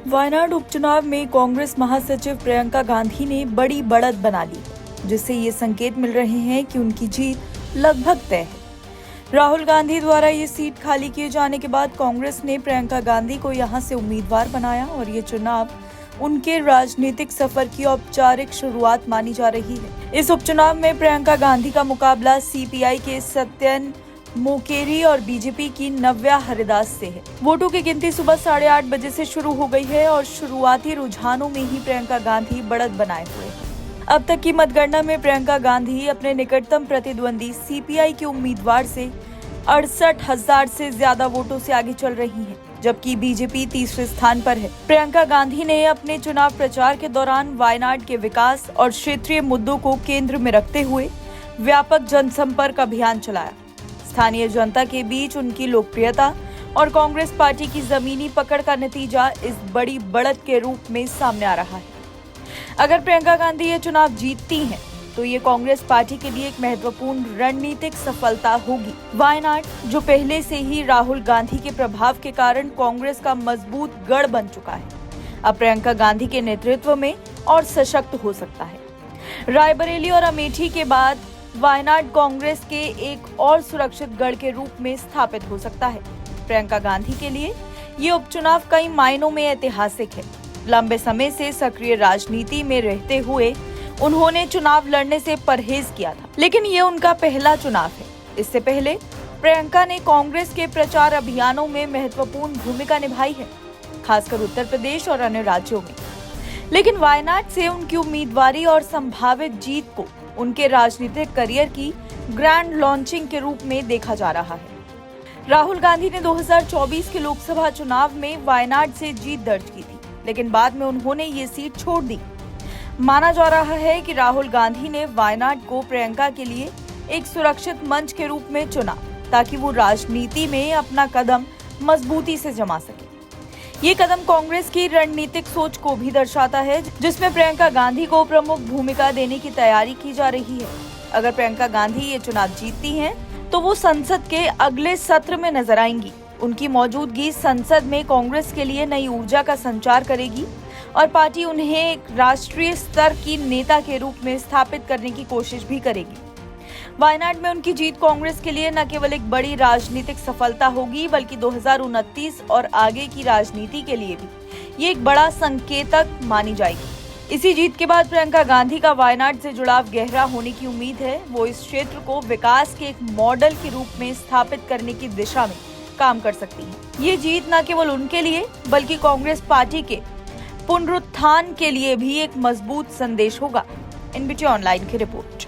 वायनाड उपचुनाव में कांग्रेस महासचिव प्रियंका गांधी ने बड़ी बढ़त बना ली, जिससे ये संकेत मिल रहे हैं कि उनकी जीत लगभग तय है। राहुल गांधी द्वारा ये सीट खाली किए जाने के बाद कांग्रेस ने प्रियंका गांधी को यहां से उम्मीदवार बनाया और ये चुनाव उनके राजनीतिक सफर की औपचारिक शुरुआत मानी जा रही है। इस उपचुनाव में प्रियंका गांधी का मुकाबला सीपीआई के सत्यन मोकेरी और बीजेपी की नव्या हरिदास से है। वोटों की गिनती सुबह 8:30 बजे से शुरू हो गई है और शुरुआती रुझानों में ही प्रियंका गांधी बढ़त बनाए हुए हैं। अब तक की मतगणना में प्रियंका गांधी अपने निकटतम प्रतिद्वंदी सीपीआई के उम्मीदवार से 68,000 से ज्यादा वोटों से आगे चल रही है, जबकि बीजेपी तीसरे स्थान पर है। प्रियंका गांधी ने अपने चुनाव प्रचार के दौरान वायनाड के विकास और क्षेत्रीय मुद्दों को केंद्र में रखते हुए व्यापक जनसंपर्क अभियान चलाया। स्थानीय जनता के बीच उनकी लोकप्रियता और कांग्रेस पार्टी की जमीनी पकड़ का नतीजा इस बड़ी बढ़त के रूप में सामने आ रहा है। अगर प्रियंका गांधी ये चुनाव जीतती हैं, तो ये कांग्रेस पार्टी के लिए एक महत्वपूर्ण रणनीतिक सफलता होगी। वायनाड, जो पहले से ही राहुल गांधी के प्रभाव के कारण कांग्रेस का मजबूत गढ़ बन चुका है, अब प्रियंका गांधी के नेतृत्व में और सशक्त हो सकता है। रायबरेली और अमेठी के बाद वायनाड कांग्रेस के एक और सुरक्षित गढ़ के रूप में स्थापित हो सकता है। प्रियंका गांधी के लिए ये उपचुनाव कई मायनों में ऐतिहासिक है। लंबे समय से सक्रिय राजनीति में रहते हुए उन्होंने चुनाव लड़ने से परहेज किया था, लेकिन ये उनका पहला चुनाव है। इससे पहले प्रियंका ने कांग्रेस के प्रचार अभियानों में महत्वपूर्ण भूमिका निभाई है, खासकर उत्तर प्रदेश और अन्य राज्यों में। लेकिन वायनाड से उनकी उम्मीदवारी और संभावित जीत को उनके राजनीतिक करियर की ग्रैंड लॉन्चिंग के रूप में देखा जा रहा है। राहुल गांधी ने 2024 के लोकसभा चुनाव में वायनाड से जीत दर्ज की थी, लेकिन बाद में उन्होंने ये सीट छोड़ दी। माना जा रहा है कि राहुल गांधी ने वायनाड को प्रियंका के लिए एक सुरक्षित मंच के रूप में चुना, ताकि वो राजनीति में अपना कदम मजबूती से जमा सके। ये कदम कांग्रेस की रणनीतिक सोच को भी दर्शाता है, जिसमें प्रियंका गांधी को प्रमुख भूमिका देने की तैयारी की जा रही है। अगर प्रियंका गांधी ये चुनाव जीतती हैं, तो वो संसद के अगले सत्र में नजर आएंगी। उनकी मौजूदगी संसद में कांग्रेस के लिए नई ऊर्जा का संचार करेगी और पार्टी उन्हें एक राष्ट्रीय स्तर की नेता के रूप में स्थापित करने की कोशिश भी करेगी। वायनाड में उनकी जीत कांग्रेस के लिए न केवल एक बड़ी राजनीतिक सफलता होगी, बल्कि 2029 और आगे की राजनीति के लिए भी ये एक बड़ा संकेतक मानी जाएगी। इसी जीत के बाद प्रियंका गांधी का वायनाड से जुड़ाव गहरा होने की उम्मीद है। वो इस क्षेत्र को विकास के एक मॉडल के रूप में स्थापित करने की दिशा में काम कर सकती है। ये जीत न केवल उनके लिए, बल्कि कांग्रेस पार्टी के पुनरुत्थान के लिए भी एक मजबूत संदेश होगा। एनबीटी ऑनलाइन की रिपोर्ट।